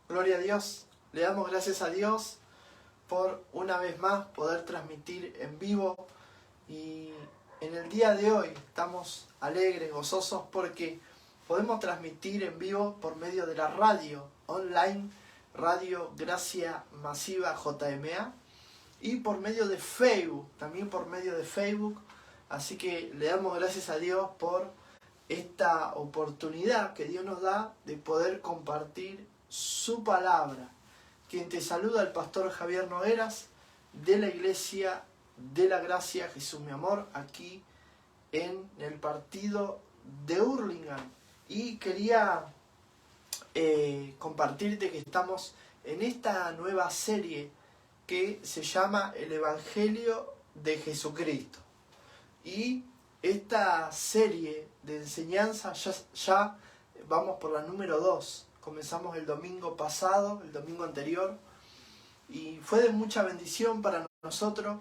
Gloria a Dios. Le damos gracias a Dios por una vez más poder transmitir en vivo. Y en el día de hoy estamos alegres, gozosos porque podemos transmitir en vivo por medio de la radio online, Radio Gracia Masiva JMA, y por medio de Facebook, también por medio de Facebook. Así que le damos gracias a Dios por esta oportunidad que Dios nos da de poder compartir su palabra. Quien te saluda, el pastor Javier Nogueras, de la Iglesia de la Gracia Jesús mi Amor, aquí en el partido de Hurlingham. Y quería compartirte que estamos en esta nueva serie que se llama El Evangelio de Jesucristo. Y esta serie de enseñanza ya vamos por la número 2. Comenzamos el domingo pasado, el domingo anterior, y fue de mucha bendición para nosotros.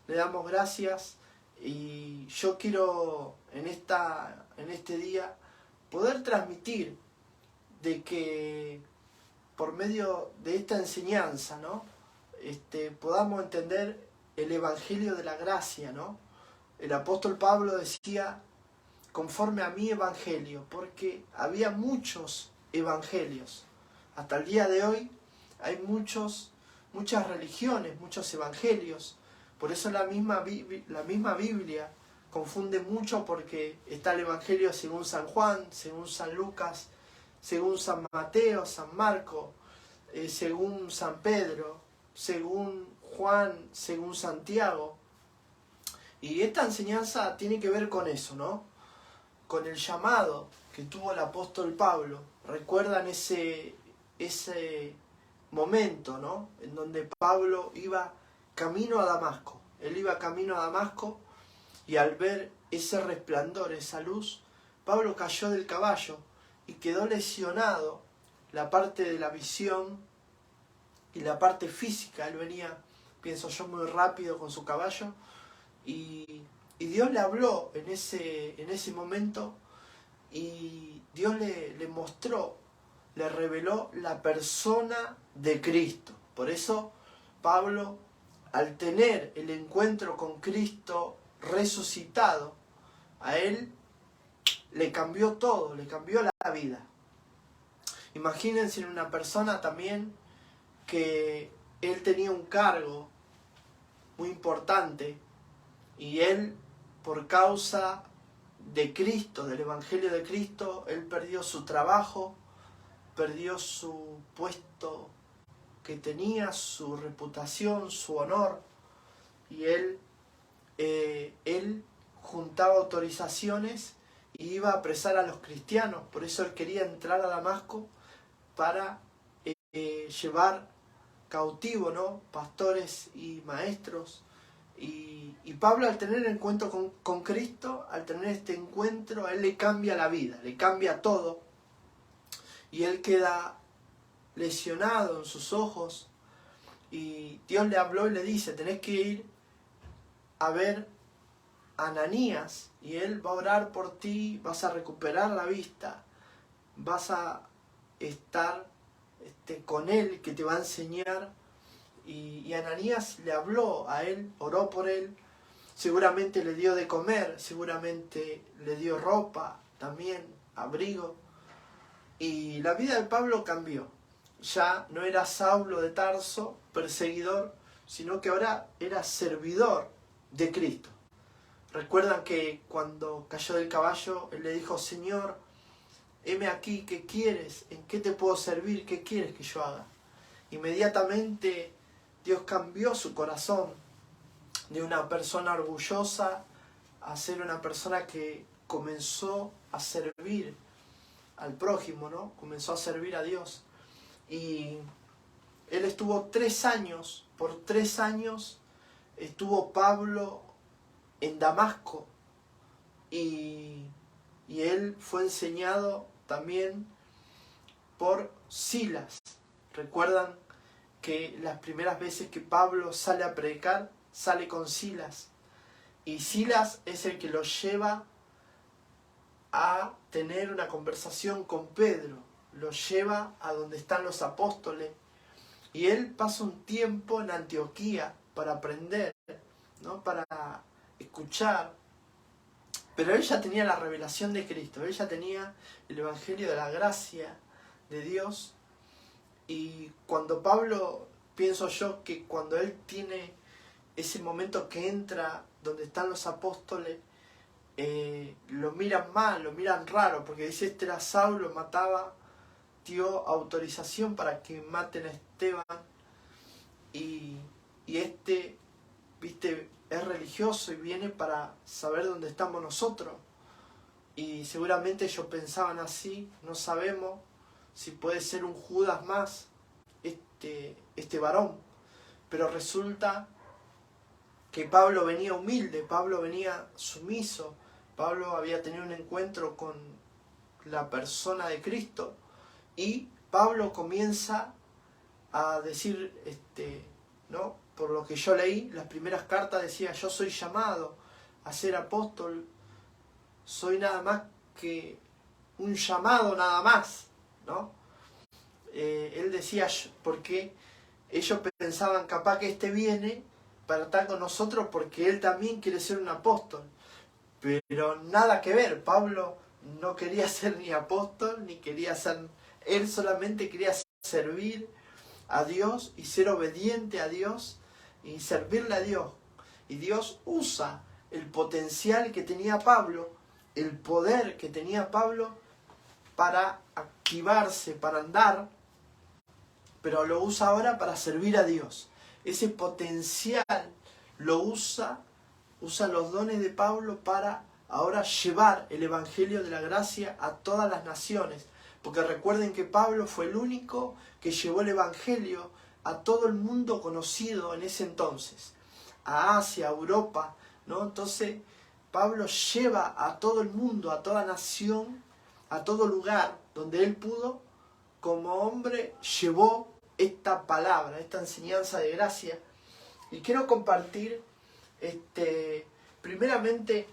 Le damos gracias y yo quiero en este día poder transmitir de que por medio de esta enseñanza, ¿no? Podamos entender el Evangelio de la Gracia, ¿no? El apóstol Pablo decía, conforme a mi evangelio, porque había muchos evangelios. Hasta el día de hoy hay muchas religiones, muchos evangelios. Por eso la misma Biblia confunde mucho, porque está el evangelio según San Juan, según San Lucas, según San Mateo, San Marco, según San Pedro, según Juan, según Santiago. Y esta enseñanza tiene que ver con eso, ¿no? Con el llamado que tuvo el apóstol Pablo. ¿Recuerdan ese momento, ¿no? En donde Pablo iba camino a Damasco. Él iba camino a Damasco y al ver ese resplandor, esa luz, Pablo cayó del caballo y quedó lesionado la parte de la visión y la parte física. Él venía, pienso yo, muy rápido con su caballo. Y Dios le habló en ese momento, y Dios le mostró, le reveló la persona de Cristo. Por eso Pablo, al tener el encuentro con Cristo resucitado, a él le cambió todo, le cambió la vida. Imagínense en una persona también que él tenía un cargo muy importante, y él, por causa de Cristo, del Evangelio de Cristo, él perdió su trabajo, perdió su puesto que tenía, su reputación, su honor, y él juntaba autorizaciones y iba a apresar a los cristianos. Por eso él quería entrar a Damasco para llevar cautivo, ¿no? Pastores y maestros. Y Pablo, al tener encuentro con Cristo, al tener este encuentro, a él le cambia la vida, le cambia todo. Y él queda lesionado en sus ojos. Y Dios le habló y le dice, tenés que ir a ver a Ananías, y él va a orar por ti, vas a recuperar la vista, vas a estar con él, que te va a enseñar. Y Ananías le habló a él, oró por él, seguramente le dio de comer, seguramente le dio ropa, también abrigo. Y la vida de Pablo cambió. Ya no era Saulo de Tarso, perseguidor, sino que ahora era servidor de Cristo. Recuerdan que cuando cayó del caballo, él le dijo, Señor, heme aquí, ¿qué quieres? ¿En qué te puedo servir? ¿Qué quieres que yo haga? Inmediatamente Dios cambió su corazón de una persona orgullosa a ser una persona que comenzó a servir al prójimo, ¿no? Comenzó a servir a Dios. Y él estuvo 3 años, por 3 años estuvo Pablo en Damasco, y él fue enseñado también por Silas. ¿Recuerdan que las primeras veces que Pablo sale a predicar, sale con Silas? Y Silas es el que lo lleva a tener una conversación con Pedro. lo lleva a donde están los apóstoles y él pasa un tiempo en Antioquía para aprender, ¿no? Para escuchar. Pero él ya tenía la revelación de Cristo, él ya tenía el Evangelio de la gracia de Dios. Y cuando Pablo, pienso yo que cuando él tiene ese momento que entra donde están los apóstoles, lo miran mal, lo miran raro, porque dice, este era Saulo, mataba, dio autorización para que maten a Esteban, y este, viste, es religioso y viene para saber dónde estamos nosotros. Y seguramente ellos pensaban así, no sabemos si puede ser un Judas más, este varón. Pero resulta que Pablo venía humilde, Pablo venía sumiso, Pablo había tenido un encuentro con la persona de Cristo y Pablo comienza a decir, ¿no? Por lo que yo leí, las primeras cartas decía, yo soy llamado a ser apóstol, soy nada más que un llamado nada más, ¿no? Él decía, porque ellos pensaban capaz que viene para estar con nosotros porque él también quiere ser un apóstol. Pero nada que ver, Pablo no quería ser ni apóstol, ni quería ser... Él solamente quería servir a Dios y ser obediente a Dios y servirle a Dios. Y Dios usa el potencial que tenía Pablo, el poder que tenía Pablo para activarse, para andar, pero lo usa ahora para servir a Dios. Ese potencial lo usa los dones de Pablo para ahora llevar el Evangelio de la gracia a todas las naciones. Porque recuerden que Pablo fue el único que llevó el Evangelio a todo el mundo conocido en ese entonces. A Asia, a Europa, ¿no? Entonces Pablo lleva a todo el mundo, a toda nación, a todo lugar donde él pudo, como hombre, llevó esta palabra, esta enseñanza de gracia. Y quiero compartir primeramente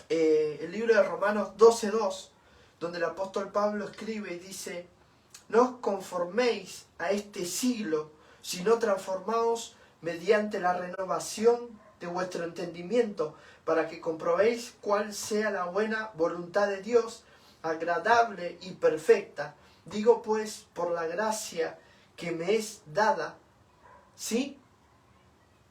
el libro de Romanos 12:2, donde el apóstol Pablo escribe y dice, no os conforméis a este siglo, sino transformaos mediante la renovación de vuestro entendimiento, para que comprobéis cuál sea la buena voluntad de Dios, agradable y perfecta. Digo pues, por la gracia que me es dada, ¿sí?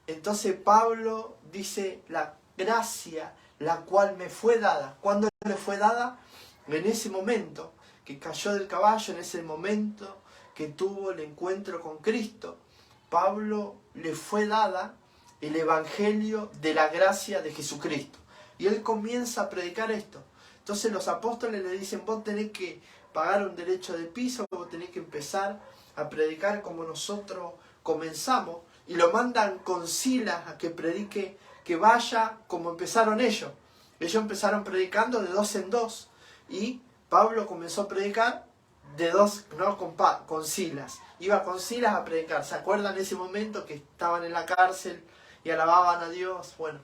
Entonces Pablo dice la gracia la cual me fue dada. ¿Cuándo le fue dada? En ese momento que cayó del caballo, en ese momento que tuvo el encuentro con Cristo. Pablo le fue dada el Evangelio de la gracia de Jesucristo. Y él comienza a predicar esto. Entonces los apóstoles le dicen, vos tenés que pagar un derecho de piso, vos tenés que empezar a predicar como nosotros comenzamos. Y lo mandan con Silas a que predique, que vaya como empezaron ellos. Ellos empezaron predicando de 2 en 2. Y Pablo comenzó a predicar de 2, no con Silas. Iba con Silas a predicar. ¿Se acuerdan de ese momento que estaban en la cárcel y alababan a Dios? Bueno,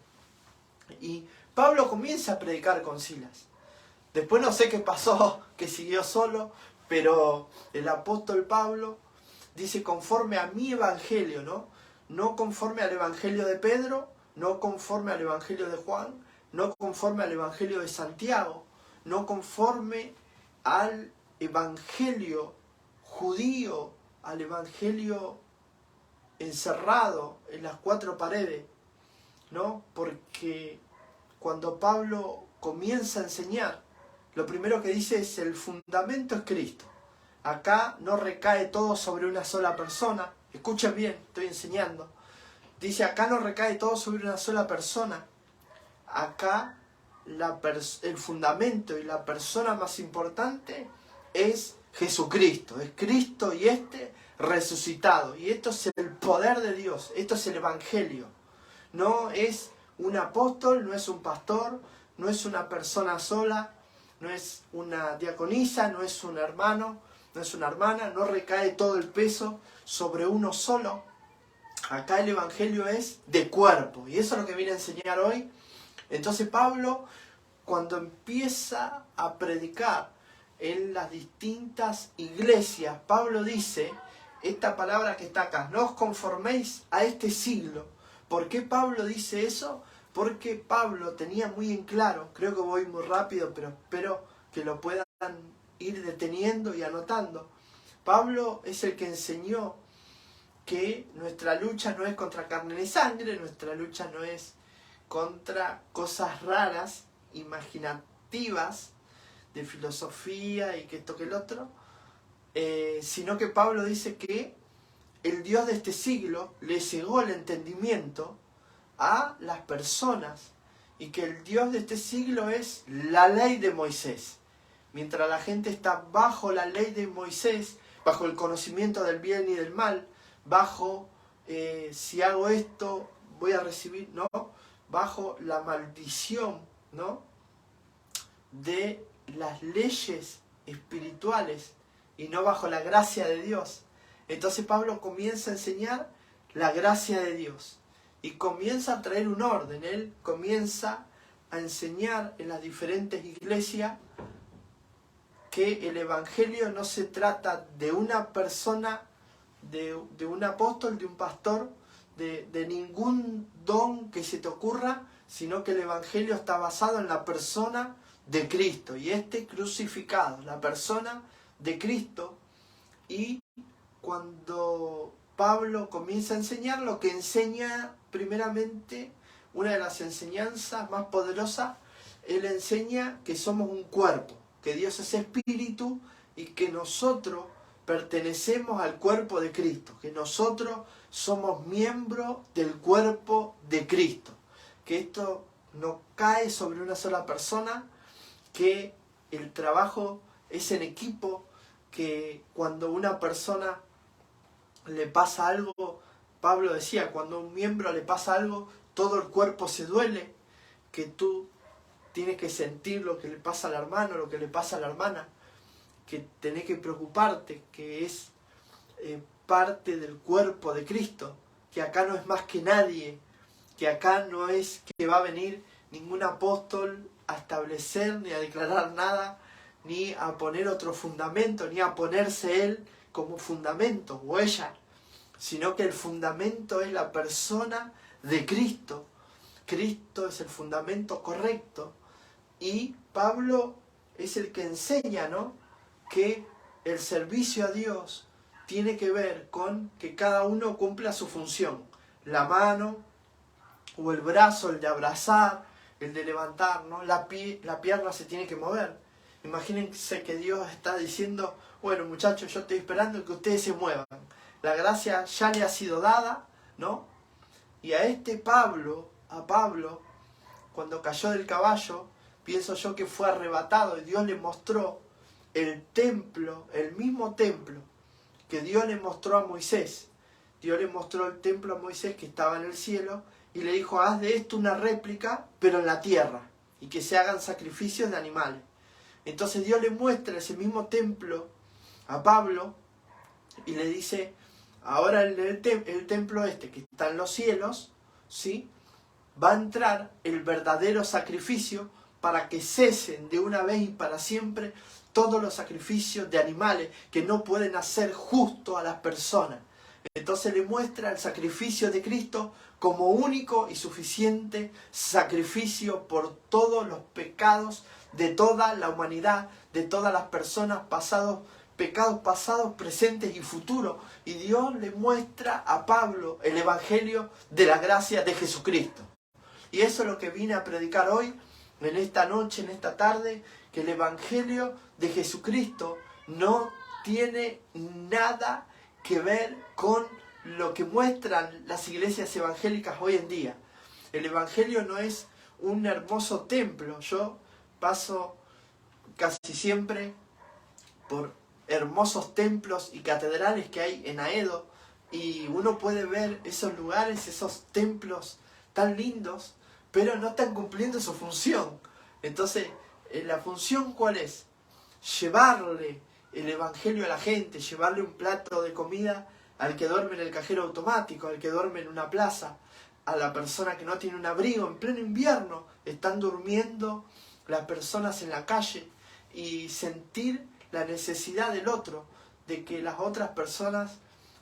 y Pablo comienza a predicar con Silas. Después no sé qué pasó, que siguió solo, pero el apóstol Pablo dice conforme a mi evangelio, ¿no? No conforme al evangelio de Pedro, no conforme al evangelio de Juan, no conforme al evangelio de Santiago, no conforme al evangelio judío, al evangelio encerrado en las 4 paredes, ¿no? Porque cuando Pablo comienza a enseñar, lo primero que dice es el fundamento es Cristo. Acá no recae todo sobre una sola persona. Escuchen bien, estoy enseñando. Dice, acá no recae todo sobre una sola persona. Acá el fundamento y la persona más importante es Jesucristo. Es Cristo y resucitado. Y esto es el poder de Dios. Esto es el Evangelio. No es un apóstol, no es un pastor, no es una persona sola, no es una diaconisa, no es un hermano, no es una hermana, no recae todo el peso sobre uno solo. Acá el Evangelio es de cuerpo, y eso es lo que viene a enseñar hoy. Entonces Pablo, cuando empieza a predicar en las distintas iglesias. Pablo dice, esta palabra que está acá, no os conforméis a este siglo. ¿Por qué Pablo dice eso? Porque Pablo tenía muy en claro, creo que voy muy rápido, pero espero que lo puedan ir deteniendo y anotando. Pablo es el que enseñó que nuestra lucha no es contra carne ni sangre, nuestra lucha no es contra cosas raras, imaginativas, de filosofía y que esto que el otro, sino que Pablo dice que el Dios de este siglo le cegó el entendimiento a las personas y que el Dios de este siglo es la ley de Moisés. Mientras la gente está bajo la ley de Moisés, bajo el conocimiento del bien y del mal, bajo si hago esto voy a recibir, ¿no? Bajo la maldición, ¿no? De las leyes espirituales y no bajo la gracia de Dios. Entonces Pablo comienza a enseñar la gracia de Dios y comienza a traer un orden. Él comienza a enseñar en las diferentes iglesias que el evangelio no se trata de una persona, de un apóstol, de un pastor, de ningún don que se te ocurra, sino que el evangelio está basado en la persona de Cristo y crucificado, la persona de Cristo. Y cuando Pablo comienza a enseñar, lo que enseña primeramente, una de las enseñanzas más poderosas, él enseña que somos un cuerpo, que Dios es espíritu y que nosotros pertenecemos al cuerpo de Cristo, que nosotros somos miembros del cuerpo de Cristo, que esto no cae sobre una sola persona, que el trabajo es en equipo, que cuando una persona le pasa algo, Pablo decía, cuando a un miembro le pasa algo, todo el cuerpo se duele, que tú tienes que sentir lo que le pasa al hermano, lo que le pasa a la hermana, que tenés que preocuparte, que es parte del cuerpo de Cristo, que acá no es más que nadie, que acá no es que va a venir ningún apóstol a establecer ni a declarar nada, ni a poner otro fundamento, ni a ponerse él como fundamento o ella, sino que el fundamento es la persona de Cristo. Cristo es el fundamento correcto y Pablo es el que enseña, ¿no?, que el servicio a Dios tiene que ver con que cada uno cumpla su función. La mano o el brazo, el de abrazar, el de levantar, ¿no? La pierna se tiene que mover. Imagínense que Dios está diciendo, bueno muchachos, yo estoy esperando que ustedes se muevan. La gracia ya le ha sido dada, ¿no? Y a Pablo, cuando cayó del caballo, pienso yo que fue arrebatado y Dios le mostró el templo, el mismo templo que Dios le mostró a Moisés. Dios le mostró el templo a Moisés que estaba en el cielo y le dijo, haz de esto una réplica, pero en la tierra, y que se hagan sacrificios de animales. Entonces Dios le muestra ese mismo templo a Pablo y le dice, ahora el templo que está en los cielos, ¿sí?, va a entrar el verdadero sacrificio para que cesen de una vez y para siempre todos los sacrificios de animales que no pueden hacer justo a las personas. Entonces le muestra el sacrificio de Cristo como único y suficiente sacrificio por todos los pecados de toda la humanidad, de todas las personas pecados pasados, presentes y futuros. Y Dios le muestra a Pablo el evangelio de la gracia de Jesucristo. Y eso es lo que vine a predicar hoy, en esta noche, en esta tarde, que el evangelio de Jesucristo no tiene nada que ver con lo que muestran las iglesias evangélicas hoy en día. El evangelio no es un hermoso templo. Yo paso casi siempre por hermosos templos y catedrales que hay en Aedo y uno puede ver esos lugares, esos templos tan lindos, pero no están cumpliendo su función. Entonces, ¿la función cuál es? Llevarle el evangelio a la gente, llevarle un plato de comida al que duerme en el cajero automático, al que duerme en una plaza, a la persona que no tiene un abrigo. En pleno invierno están durmiendo las personas en la calle y sentir la necesidad del otro, de que las otras personas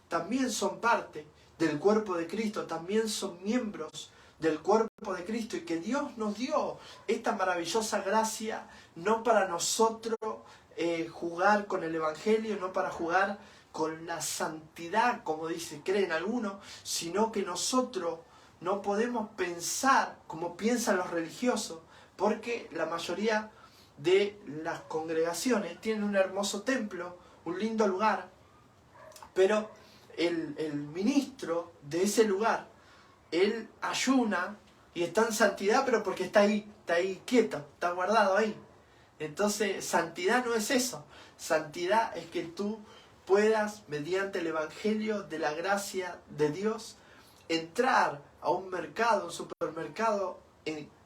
también son parte del cuerpo de Cristo, también son miembros del cuerpo de Cristo, y que Dios nos dio esta maravillosa gracia no para nosotros jugar con el Evangelio, no para jugar con la santidad, como creen algunos, sino que nosotros no podemos pensar como piensan los religiosos, porque la mayoría de las congregaciones tienen un hermoso templo, un lindo lugar, pero el ministro de ese lugar, él ayuna y está en santidad, pero porque está ahí quieto, está guardado ahí. Entonces, santidad no es eso. Santidad es que tú puedas, mediante el Evangelio de la gracia de Dios, entrar a un mercado, un supermercado,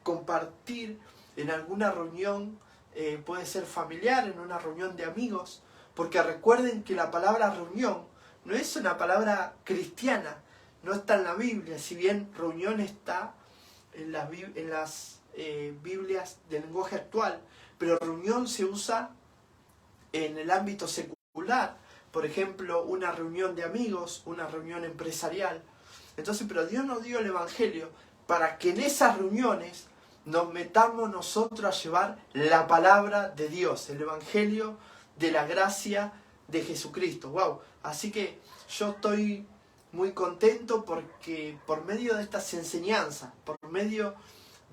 compartir en alguna reunión, puede ser familiar, en una reunión de amigos, porque recuerden que la palabra reunión no es una palabra cristiana, no está en la Biblia, si bien reunión está en las Biblias del lenguaje actual, pero reunión se usa en el ámbito secular, por ejemplo, una reunión de amigos, una reunión empresarial. Entonces, pero Dios nos dio el Evangelio para que en esas reuniones nos metamos nosotros a llevar la palabra de Dios, el Evangelio de la gracia de Jesucristo. ¡Wow! Así que yo estoy muy contento porque por medio de estas enseñanzas, por medio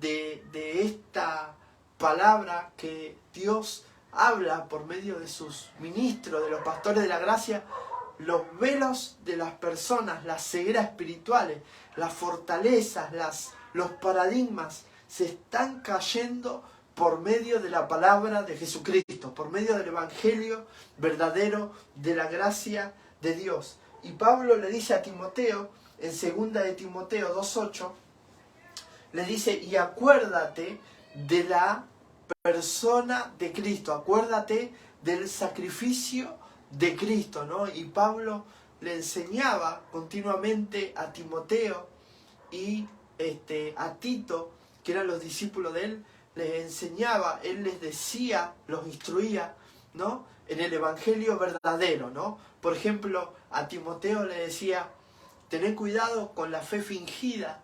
de esta palabra que Dios habla por medio de sus ministros, de los pastores de la gracia, los velos de las personas, las cegueras espirituales, las fortalezas, los paradigmas se están cayendo por medio de la palabra de Jesucristo, por medio del Evangelio verdadero de la gracia de Dios. Y Pablo le dice a Timoteo, en 2 de Timoteo 2:8, le dice, y acuérdate de la persona de Cristo, acuérdate del sacrificio de Cristo, ¿no? Y Pablo le enseñaba continuamente a Timoteo y a Tito, que eran los discípulos de él, les enseñaba, él les decía, los instruía, ¿no? En el Evangelio verdadero, ¿no? Por ejemplo, a Timoteo le decía, tené cuidado con la fe fingida,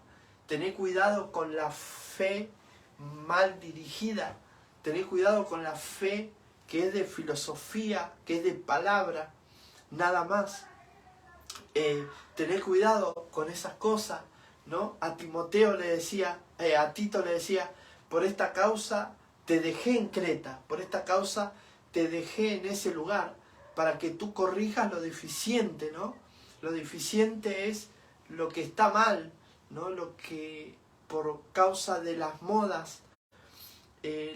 tené cuidado con la fe mal dirigida, tené cuidado con la fe que es de filosofía, que es de palabra, nada más. Tené cuidado con esas cosas, ¿no? A Timoteo le decía, a Tito le decía, por esta causa te dejé en Creta, por esta causa te dejé en ese lugar, para que tú corrijas lo deficiente, ¿no? Lo deficiente es lo que está mal, ¿no? Lo que por causa de las modas,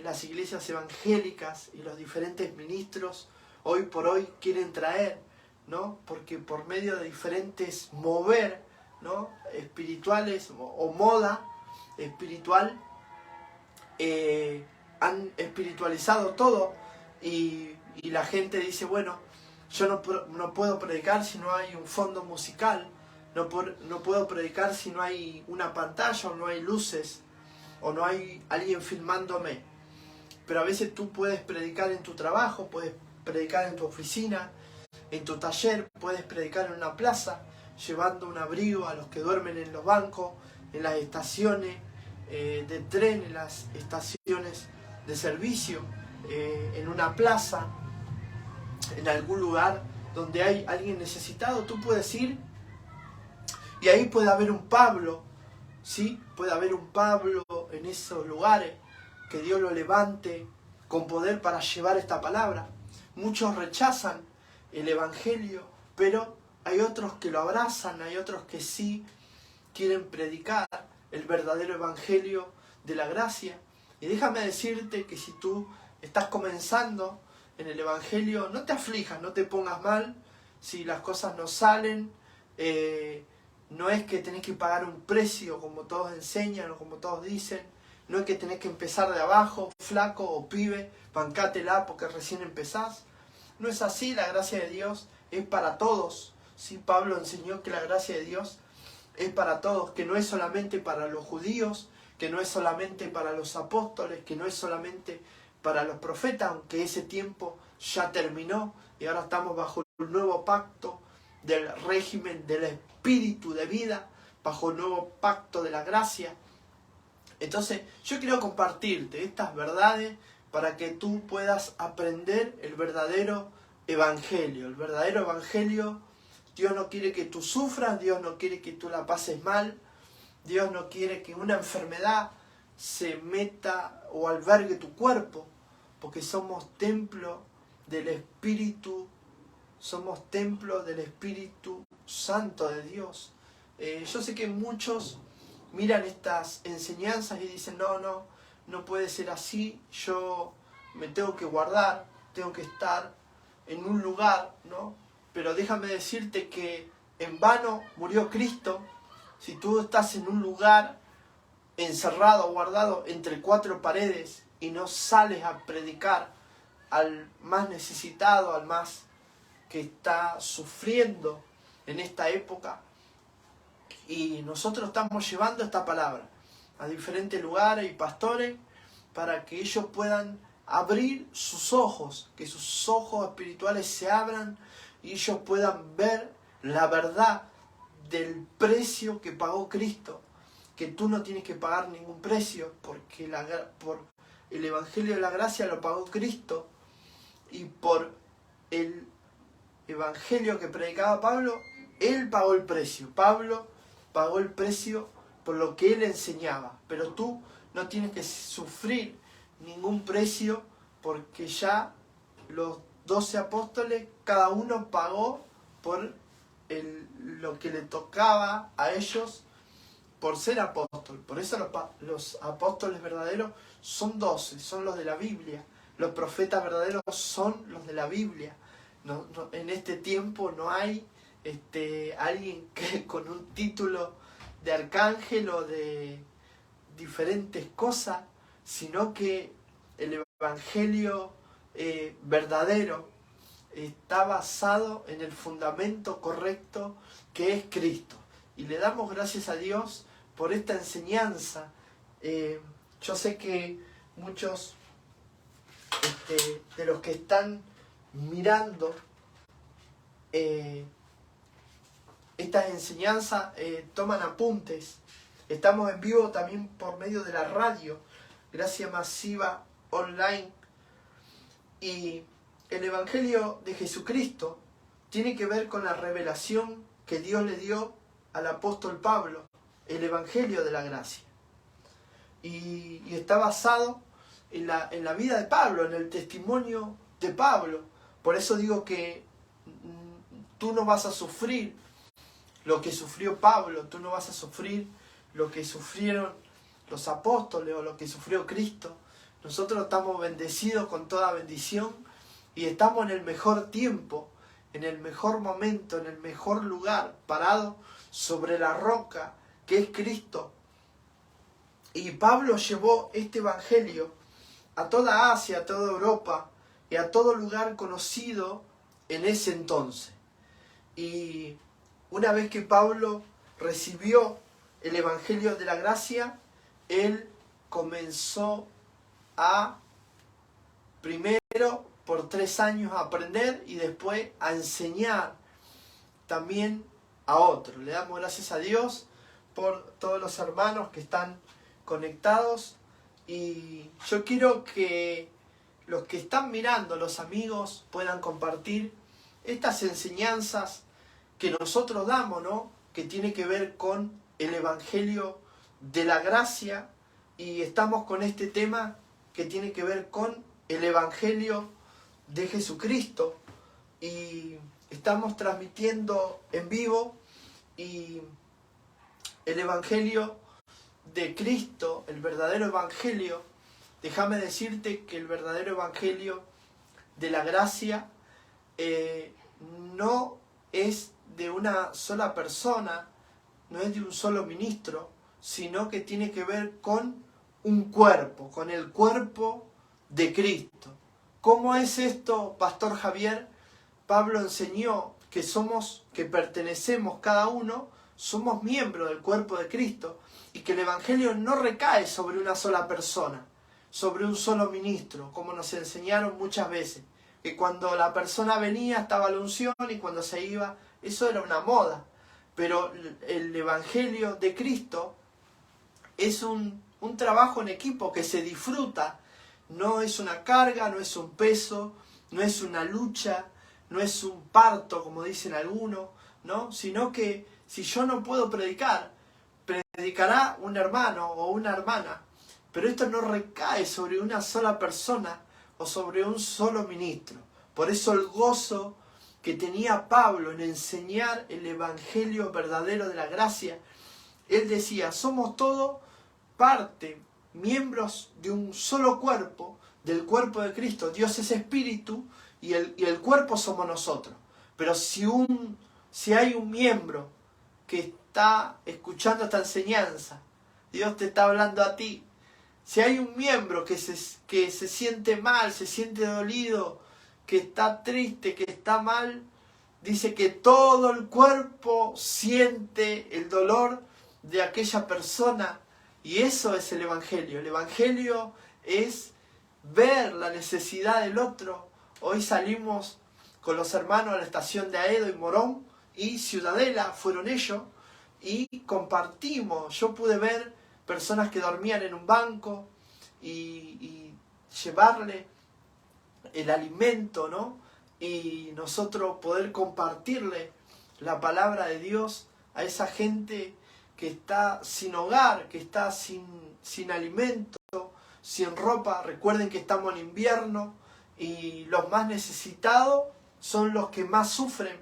las iglesias evangélicas y los diferentes ministros hoy por hoy quieren traer, ¿no? Porque por medio de diferentes mover, ¿no? Espirituales o moda espiritual, han espiritualizado todo y la gente dice, bueno, yo no puedo predicar si no hay un fondo musical, no puedo predicar si no hay una pantalla o no hay luces o no hay alguien filmándome. Pero a veces tú puedes predicar en tu trabajo, puedes predicar en tu oficina, en tu taller, puedes predicar en una plaza, llevando un abrigo a los que duermen en los bancos, en las estaciones de tren, en las estaciones de servicio, en una plaza, en algún lugar donde hay alguien necesitado. Tú puedes ir y ahí puede haber un Pablo, ¿sí? Puede haber un Pablo en esos lugares, que Dios lo levante con poder para llevar esta palabra. Muchos rechazan el Evangelio, pero hay otros que lo abrazan, hay otros que sí quieren predicar el verdadero Evangelio de la gracia. Y déjame decirte que si tú estás comenzando en el Evangelio, no te aflijas, no te pongas mal si las cosas no salen. No es que tenés que pagar un precio como todos enseñan o como todos dicen. No es que tenés que empezar de abajo, flaco o pibe, bancátela porque recién empezás. No es así, la gracia de Dios es para todos. Sí, Pablo enseñó que la gracia de Dios es para todos, que no es solamente para los judíos, que no es solamente para los apóstoles, que no es solamente para los profetas, aunque ese tiempo ya terminó y ahora estamos bajo el nuevo pacto del régimen del espíritu de vida, bajo el nuevo pacto de la gracia. Entonces yo quiero compartirte estas verdades para que tú puedas aprender el verdadero evangelio. El verdadero evangelio, Dios no quiere que tú sufras, Dios no quiere que tú la pases mal, Dios no quiere que una enfermedad se meta o albergue tu cuerpo, porque somos templo del Espíritu, somos templo del Espíritu Santo de Dios. Yo sé que muchos miran estas enseñanzas y dicen, no puede ser así, yo me tengo que guardar, tengo que estar en un lugar, ¿no? Pero déjame decirte que en vano murió Cristo si tú estás en un lugar encerrado, guardado entre cuatro paredes y no sales a predicar al más necesitado, al más que está sufriendo en esta época. Y nosotros estamos llevando esta palabra a diferentes lugares y pastores para que ellos puedan abrir sus ojos, que sus ojos espirituales se abran y ellos puedan ver la verdad del precio que pagó Cristo, que tú no tienes que pagar ningún precio porque por el Evangelio de la Gracia lo pagó Cristo, y por el Evangelio que predicaba Pablo, él pagó el precio. Pablo pagó el precio por lo que él enseñaba, pero tú no tienes que sufrir ningún precio porque ya los 12 apóstoles, cada uno pagó por lo que le tocaba a ellos por ser apóstol. Por eso los apóstoles verdaderos son 12, son los de la Biblia. Los profetas verdaderos son los de la Biblia. En este tiempo no hay alguien que con un título de arcángel o de diferentes cosas, sino que el Evangelio verdadero está basado en el fundamento correcto que es Cristo. Y le damos gracias a Dios por esta enseñanza. Yo sé que muchos de los que están mirando estas enseñanzas toman apuntes. Estamos en vivo también por medio de la radio, Gracia Masiva Online. Y el Evangelio de Jesucristo tiene que ver con la revelación que Dios le dio al apóstol Pablo, el Evangelio de la Gracia. Y está basado en la vida de Pablo, en el testimonio de Pablo. Por eso digo que tú no vas a sufrir lo que sufrió Pablo, tú no vas a sufrir lo que sufrieron los apóstoles o lo que sufrió Cristo. Nosotros estamos bendecidos con toda bendición y estamos en el mejor tiempo, en el mejor momento, en el mejor lugar, parado sobre la roca que es Cristo. Y Pablo llevó este evangelio a toda Asia, a toda Europa y a todo lugar conocido en ese entonces. Y una vez que Pablo recibió el Evangelio de la Gracia, él comenzó a, primero por 3 años, a aprender y después a enseñar también a otros. Le damos gracias a Dios por todos los hermanos que están conectados, y yo quiero que los que están mirando, los amigos, puedan compartir estas enseñanzas que nosotros damos, ¿no? Que tiene que ver con el Evangelio de la Gracia, y estamos con este tema que tiene que ver con el Evangelio de Jesucristo, y estamos transmitiendo en vivo, y el Evangelio de Cristo, el verdadero Evangelio, déjame decirte que el verdadero Evangelio de la Gracia no es de una sola persona, no es de un solo ministro, sino que tiene que ver con un cuerpo, con el cuerpo de Cristo. ¿Cómo es esto, Pastor Javier? Pablo enseñó que pertenecemos cada uno, somos miembros del cuerpo de Cristo, y que el Evangelio no recae sobre una sola persona, sobre un solo ministro, como nos enseñaron muchas veces. Que cuando la persona venía estaba la unción y cuando se iba, eso era una moda. Pero el Evangelio de Cristo es un trabajo en equipo que se disfruta. No es una carga, no es un peso, no es una lucha, no es un parto, como dicen algunos, ¿no? Sino que si yo no puedo predicar, predicará un hermano o una hermana. Pero esto no recae sobre una sola persona o sobre un solo ministro. Por eso el gozo que tenía Pablo en enseñar el evangelio verdadero de la gracia, él decía, somos todos parte, miembros de un solo cuerpo, del cuerpo de Cristo. Dios es espíritu y el cuerpo somos nosotros. Pero si hay un miembro que está escuchando esta enseñanza, Dios te está hablando a ti. Si hay un miembro que se siente mal, se siente dolido, que está triste, que está mal, dice que todo el cuerpo siente el dolor de aquella persona. Y eso es el Evangelio. El Evangelio es ver la necesidad del otro. Hoy salimos con los hermanos a la estación de Aedo y Morón y Ciudadela, fueron ellos, y compartimos. Yo pude ver personas que dormían en un banco y llevarle el alimento, ¿no? Y nosotros poder compartirle la palabra de Dios a esa gente que está sin hogar, que está sin alimento, sin ropa. Recuerden que estamos en invierno y los más necesitados son los que más sufren.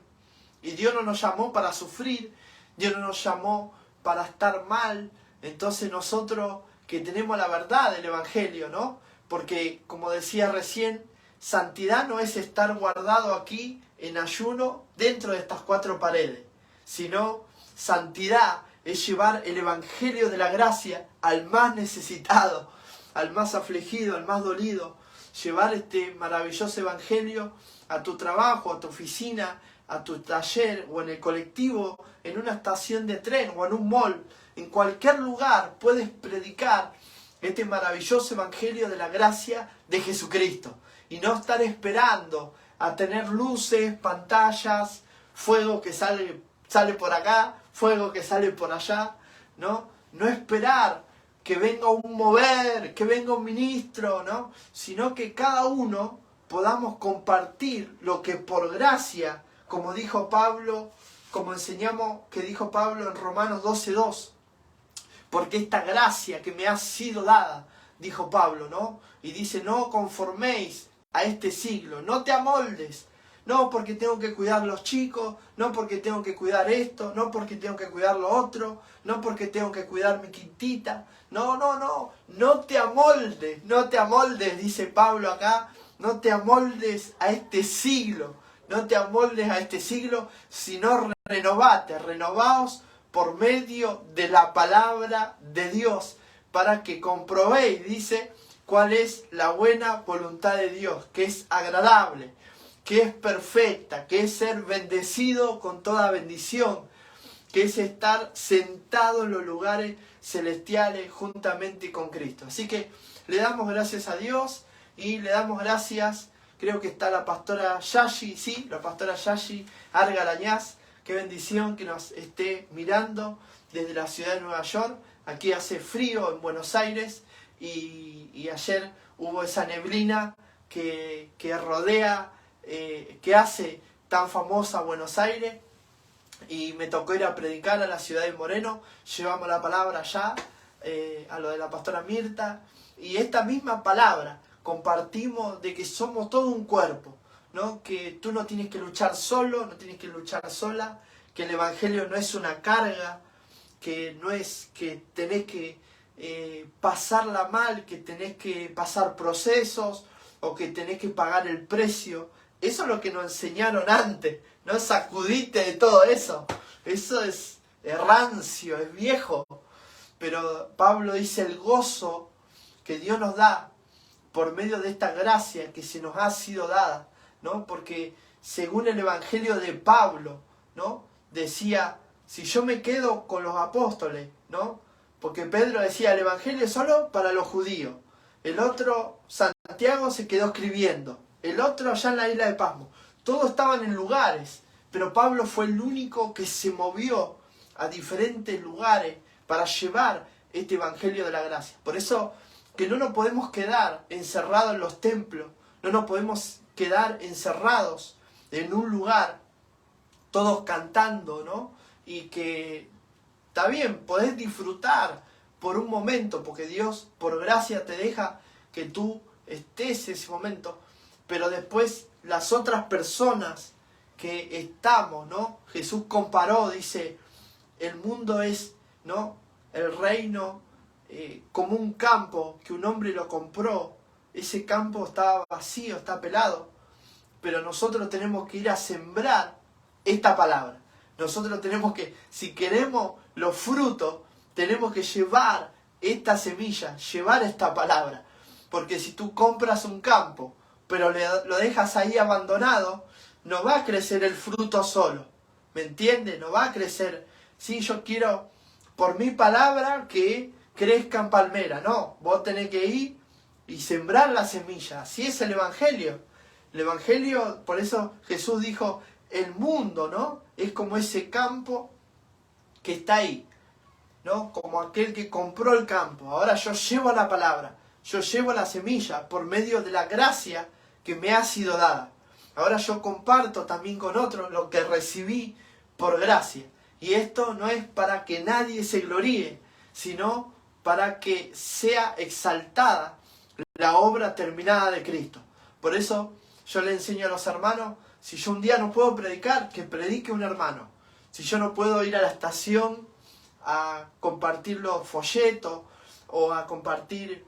Y Dios no nos llamó para sufrir, Dios no nos llamó para estar mal. Entonces nosotros que tenemos la verdad del Evangelio, ¿no? Porque, como decía recién, santidad no es estar guardado aquí en ayuno dentro de estas cuatro paredes, sino santidad es llevar el Evangelio de la gracia al más necesitado, al más afligido, al más dolido. Llevar este maravilloso Evangelio a tu trabajo, a tu oficina, a tu taller o en el colectivo, en una estación de tren o en un mall. En cualquier lugar puedes predicar este maravilloso Evangelio de la gracia de Jesucristo. Y no estar esperando a tener luces, pantallas, fuego que sale por acá, fuego que sale por allá, ¿no? No esperar que venga un mover, que venga un ministro, ¿no? Sino que cada uno podamos compartir lo que por gracia, como dijo Pablo, como enseñamos que dijo Pablo en Romanos 12:2. Porque esta gracia que me ha sido dada, dijo Pablo, ¿no? Y dice, no conforméis a este siglo, no te amoldes. No porque tengo que cuidar los chicos, no porque tengo que cuidar esto, no porque tengo que cuidar lo otro, no porque tengo que cuidar mi quintita. No te amoldes, dice Pablo acá, no te amoldes a este siglo, sino renovaos por medio de la palabra de Dios, para que comprobéis, dice, cuál es la buena voluntad de Dios, que es agradable, que es perfecta, que es ser bendecido con toda bendición, que es estar sentado en los lugares celestiales juntamente con Cristo. Así que le damos gracias a Dios y le damos gracias, creo que está la pastora Yashi, sí, la pastora Yashi Argalañaz. Qué bendición que nos esté mirando desde la ciudad de Nueva York. Aquí hace frío en Buenos Aires y ayer hubo esa neblina que rodea, que hace tan famosa Buenos Aires. Y me tocó ir a predicar a la ciudad de Moreno. Llevamos la palabra allá, a lo de la pastora Mirta. Y esta misma palabra compartimos de que somos todo un cuerpo, ¿no? Que tú no tienes que luchar solo, no tienes que luchar sola, que el Evangelio no es una carga, que no es que tenés que pasarla mal, que tenés que pasar procesos o que tenés que pagar el precio. Eso es lo que nos enseñaron antes, no sacudite de todo eso. Eso es rancio, es viejo. Pero Pablo dice el gozo que Dios nos da por medio de esta gracia que se nos ha sido dada, ¿no? Porque según el Evangelio de Pablo, ¿no? Decía, si yo me quedo con los apóstoles, ¿no? Porque Pedro decía, el Evangelio es solo para los judíos. el otro, Santiago, se quedó escribiendo, el otro allá en la isla de Pasmo. Todos estaban en lugares, pero Pablo fue el único que se movió a diferentes lugares para llevar este evangelio de la gracia. Por eso que no nos podemos quedar encerrados en los templos, no nos podemos quedar encerrados en un lugar, todos cantando, ¿no? Y que está bien, podés disfrutar por un momento, porque Dios por gracia te deja que tú estés en ese momento, pero después las otras personas que estamos, ¿no? Jesús comparó, dice, el mundo es, ¿no? El reino como un campo que un hombre lo compró. Ese campo está vacío, está pelado, pero nosotros tenemos que ir a sembrar esta palabra. Nosotros tenemos que, si queremos los frutos, tenemos que llevar esta semilla, llevar esta palabra. Porque si tú compras un campo, pero lo dejas ahí abandonado, no va a crecer el fruto solo. ¿Me entiendes? No va a crecer. Si yo quiero, por mi palabra, que crezcan palmeras. No, vos tenés que ir y sembrar la semilla. Así es el Evangelio. El Evangelio, por eso Jesús dijo, el mundo, ¿no? Es como ese campo que está ahí, ¿no? Como aquel que compró el campo. Ahora yo llevo la palabra, yo llevo la semilla por medio de la gracia que me ha sido dada. Ahora yo comparto también con otros lo que recibí por gracia. Y esto no es para que nadie se gloríe, sino para que sea exaltada la obra terminada de Cristo. Por eso yo le enseño a los hermanos, si yo un día no puedo predicar, que predique un hermano. Si yo no puedo ir a la estación a compartir los folletos o a compartir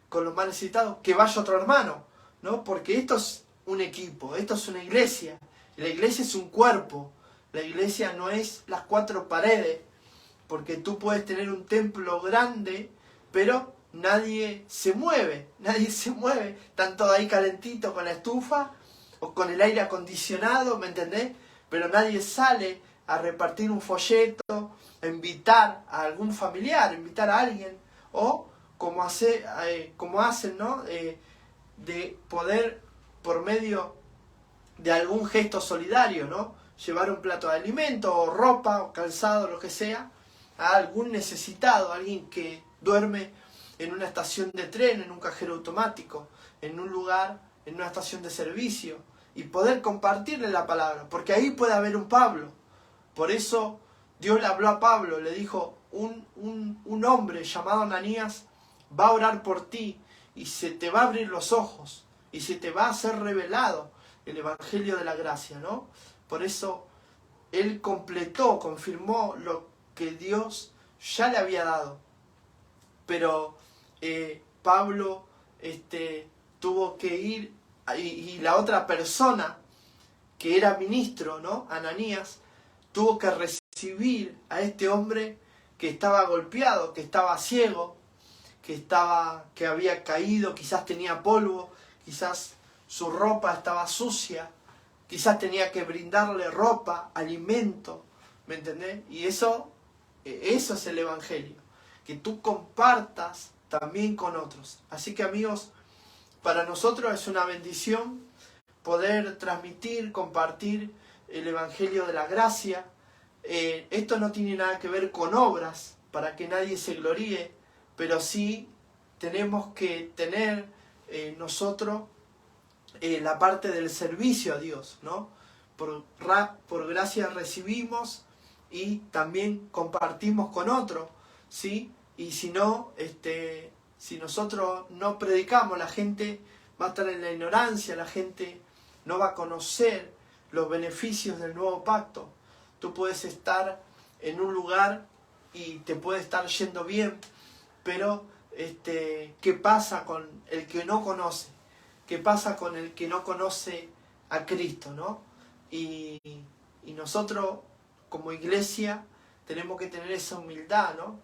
con los más necesitados, que vaya otro hermano, ¿no? Porque esto es un equipo, esto es una iglesia. La iglesia es un cuerpo. La iglesia no es las cuatro paredes, porque tú puedes tener un templo grande, pero nadie se mueve, están todos ahí calentitos con la estufa o con el aire acondicionado, ¿me entendés? Pero nadie sale a repartir un folleto, a invitar a algún familiar, invitar a alguien, o como hacen, ¿no? De poder, por medio de algún gesto solidario, ¿no? Llevar un plato de alimento, o ropa, o calzado, lo que sea, a algún necesitado, alguien que duerme en una estación de tren, en un cajero automático, en un lugar, en una estación de servicio, y poder compartirle la palabra, porque ahí puede haber un Pablo. Por eso Dios le habló a Pablo, le dijo, un hombre llamado Ananías va a orar por ti, y se te va a abrir los ojos, y se te va a hacer revelado el Evangelio de la gracia, ¿no? Por eso él confirmó lo que Dios ya le había dado. Pero Pablo tuvo que ir, y la otra persona que era ministro, ¿no? Ananías, tuvo que recibir a este hombre que estaba golpeado, que estaba ciego, que había caído, quizás tenía polvo, quizás su ropa estaba sucia, quizás tenía que brindarle ropa, alimento, ¿me entendés? Y eso es el Evangelio, que tú compartas también con otros. Así que, amigos, para nosotros es una bendición poder transmitir, compartir el Evangelio de la gracia. Esto no tiene nada que ver con obras, para que nadie se gloríe, pero sí tenemos que tener nosotros la parte del servicio a Dios, ¿no? Por gracia recibimos y también compartimos con otros, ¿sí? Y si no, si nosotros no predicamos, la gente va a estar en la ignorancia, la gente no va a conocer los beneficios del nuevo pacto. Tú puedes estar en un lugar y te puede estar yendo bien, pero ¿qué pasa con el que no conoce? ¿Qué pasa con el que no conoce a Cristo, ¿no? Y nosotros, como iglesia, tenemos que tener esa humildad, ¿no?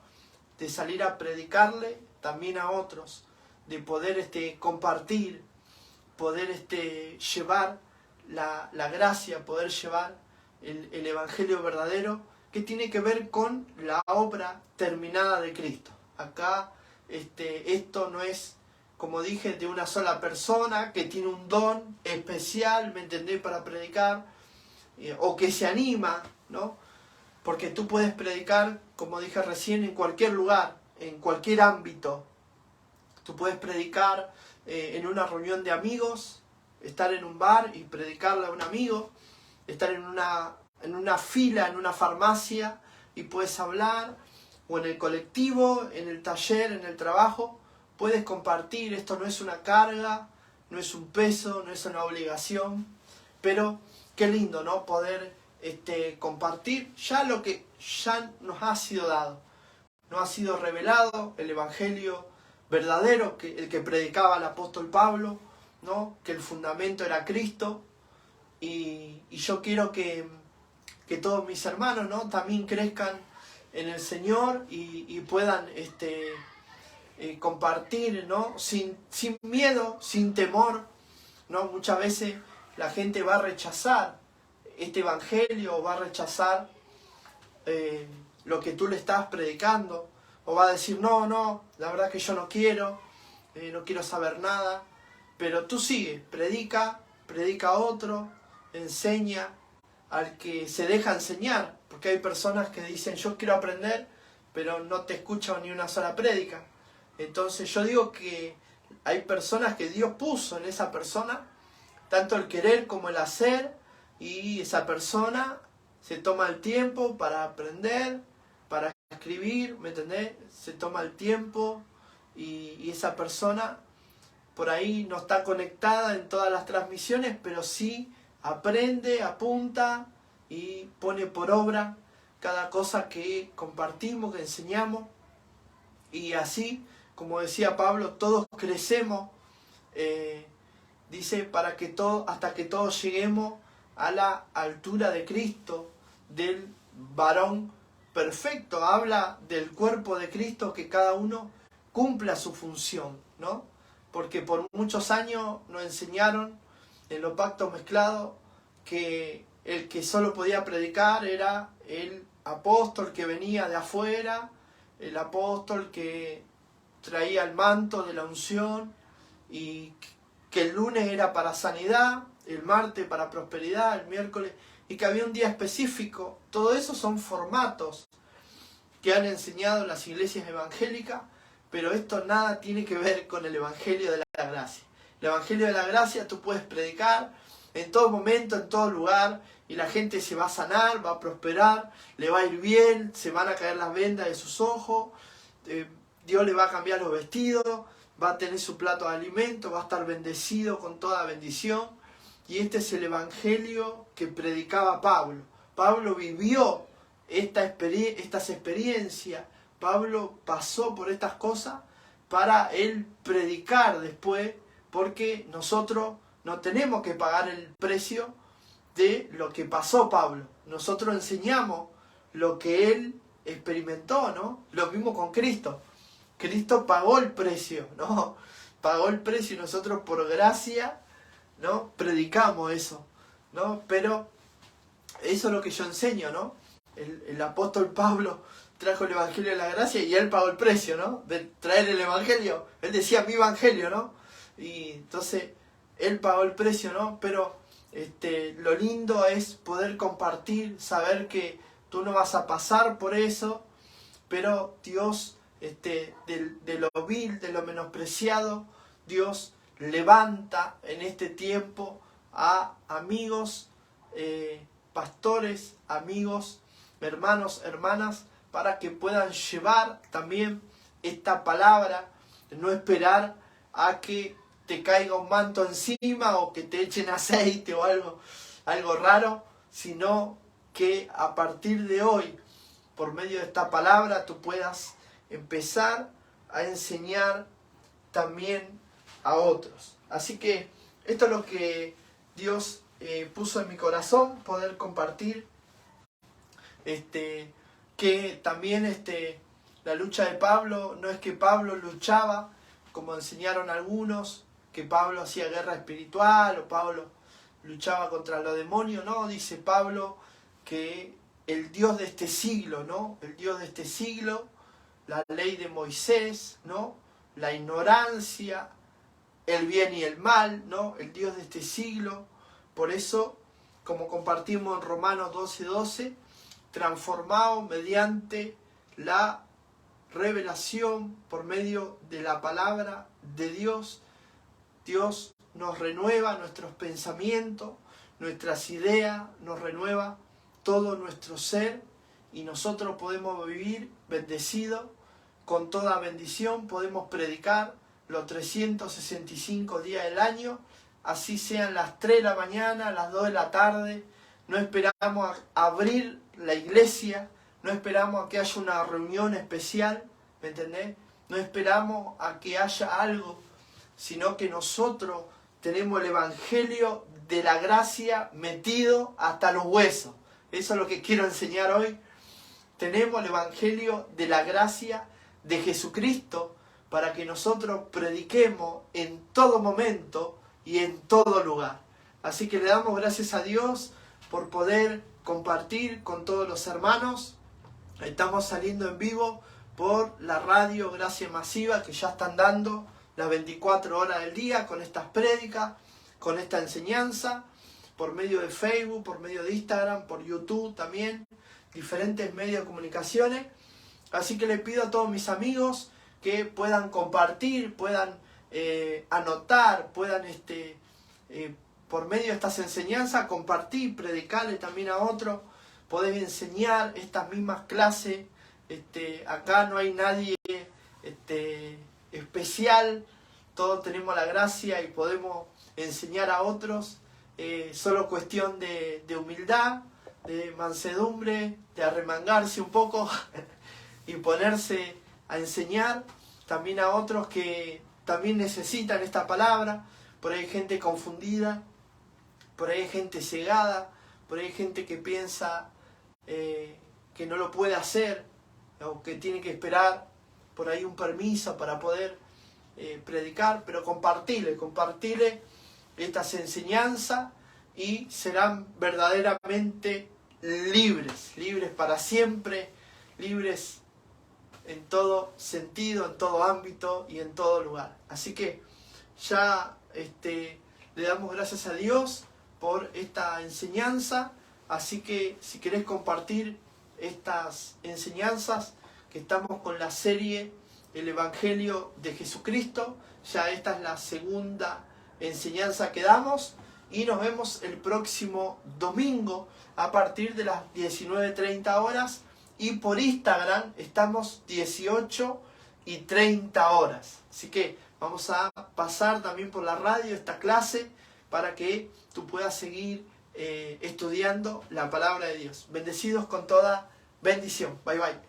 De salir a predicarle también a otros, de poder compartir, poder llevar la gracia, poder llevar el Evangelio verdadero, que tiene que ver con la obra terminada de Cristo. Acá esto no es como dije, de una sola persona que tiene un don especial, ¿me entendés?, para predicar, o que se anima, ¿no? Porque tú puedes predicar, como dije recién, en cualquier lugar, en cualquier ámbito. Tú puedes predicar en una reunión de amigos, estar en un bar y predicarle a un amigo, estar en una fila, en una farmacia y puedes hablar, o en el colectivo, en el taller, en el trabajo, puedes compartir. Esto no es una carga, no es un peso, no es una obligación, pero qué lindo, ¿no?, poder compartir ya lo que ya nos ha sido dado, nos ha sido revelado el Evangelio verdadero, el que predicaba el apóstol Pablo, ¿no?, que el fundamento era Cristo, y yo quiero que todos mis hermanos, ¿no?, también crezcan en el Señor y puedan compartir, ¿no?, sin miedo, sin temor, ¿no? Muchas veces la gente va a rechazar este Evangelio, va a rechazar lo que tú le estás predicando, o va a decir, no, la verdad que yo no quiero saber nada, pero tú sigue, predica a otro, enseña al que se deja enseñar, porque hay personas que dicen, yo quiero aprender, pero no te escuchan ni una sola prédica. Entonces yo digo que hay personas que Dios puso en esa persona, tanto el querer como el hacer, y esa persona se toma el tiempo para aprender, para escribir, ¿me entendés? Se toma el tiempo y esa persona por ahí no está conectada en todas las transmisiones, pero sí aprende, apunta y pone por obra cada cosa que compartimos, que enseñamos, y así, como decía Pablo, todos crecemos, dice, hasta que todos lleguemos a la altura de Cristo, del varón perfecto. Habla del cuerpo de Cristo, que cada uno cumpla su función, ¿no? Porque por muchos años nos enseñaron en los pactos mezclados que el que solo podía predicar era el apóstol que venía de afuera, el apóstol que traía el manto de la unción, y que el lunes era para sanidad, el martes para prosperidad, el miércoles, y que había un día específico. Todo eso son formatos que han enseñado las iglesias evangélicas, pero esto nada tiene que ver con el Evangelio de la Gracia. El Evangelio de la Gracia tú puedes predicar en todo momento, en todo lugar, y la gente se va a sanar, va a prosperar, le va a ir bien, se van a caer las vendas de sus ojos, Dios le va a cambiar los vestidos, va a tener su plato de alimento, va a estar bendecido con toda bendición. Y este es el Evangelio que predicaba Pablo. Pablo vivió estas experiencias, Pablo pasó por estas cosas para él predicar después, porque nosotros no tenemos que pagar el precio de lo que pasó Pablo. Nosotros enseñamos lo que él experimentó, ¿no? Lo mismo con Cristo. Cristo pagó el precio, ¿no? Pagó el precio y nosotros por gracia, ¿no?, predicamos eso, ¿no? Pero eso es lo que yo enseño, ¿no? El apóstol Pablo trajo el Evangelio de la Gracia y él pagó el precio, ¿no?, de traer el Evangelio. Él decía mi Evangelio, ¿no? Y entonces él pagó el precio, ¿no? Pero lo lindo es poder compartir, saber que tú no vas a pasar por eso, pero Dios, de lo vil, de lo menospreciado, Dios levanta en este tiempo a amigos, pastores, amigos, hermanos, hermanas, para que puedan llevar también esta palabra, no esperar a que te caiga un manto encima o que te echen aceite o algo raro, sino que a partir de hoy, por medio de esta palabra, tú puedas empezar a enseñar también a otros. Así que esto es lo que Dios puso en mi corazón, poder compartir, que también la lucha de Pablo no es que Pablo luchaba, como enseñaron algunos, que Pablo hacía guerra espiritual o Pablo luchaba contra los demonios. No, dice Pablo que el Dios de este siglo, ¿no?, el Dios de este siglo, la ley de Moisés, ¿no?, la ignorancia, el bien y el mal, ¿no? El Dios de este siglo. Por eso, como compartimos en Romanos 12:12, transformado mediante la revelación por medio de la palabra de Dios. Dios nos renueva nuestros pensamientos, nuestras ideas, nos renueva todo nuestro ser y nosotros podemos vivir bendecidos con toda bendición, podemos predicar los 365 días del año, así sean las 3 de la mañana, las 2 de la tarde. No esperamos a abrir la iglesia, no esperamos a que haya una reunión especial, ¿me entendés? No esperamos a que haya algo, sino que nosotros tenemos el evangelio de la gracia metido hasta los huesos. Eso es lo que quiero enseñar hoy. Tenemos el evangelio de la gracia de Jesucristo para que nosotros prediquemos en todo momento y en todo lugar. Así que le damos gracias a Dios por poder compartir con todos los hermanos. Estamos saliendo en vivo por la radio Gracia Masiva, que ya están dando las 24 horas del día con estas prédicas, con esta enseñanza, por medio de Facebook, por medio de Instagram, por YouTube también, diferentes medios de comunicaciones. Así que le pido a todos mis amigos que puedan compartir, puedan anotar, puedan por medio de estas enseñanzas compartir, predicarle también a otros, poder enseñar estas mismas clases. Acá no hay nadie especial, todos tenemos la gracia y podemos enseñar a otros. Solo cuestión de humildad, de mansedumbre, de arremangarse un poco y ponerse a enseñar también a otros que también necesitan esta palabra. Por ahí hay gente confundida, por ahí hay gente cegada, por ahí hay gente que piensa que no lo puede hacer o que tiene que esperar por ahí un permiso para poder predicar, pero compartirle estas enseñanzas y serán verdaderamente libres para siempre, libres en todo sentido, en todo ámbito y en todo lugar. Así que ya le damos gracias a Dios por esta enseñanza. Así que si querés compartir estas enseñanzas, que estamos con la serie El Evangelio de Jesucristo, ya esta es la segunda enseñanza que damos y nos vemos el próximo domingo a partir de las 19:30 horas y por Instagram estamos 18:30 horas. Así que vamos a pasar también por la radio esta clase para que tú puedas seguir estudiando la palabra de Dios. Bendecidos con toda bendición. Bye bye.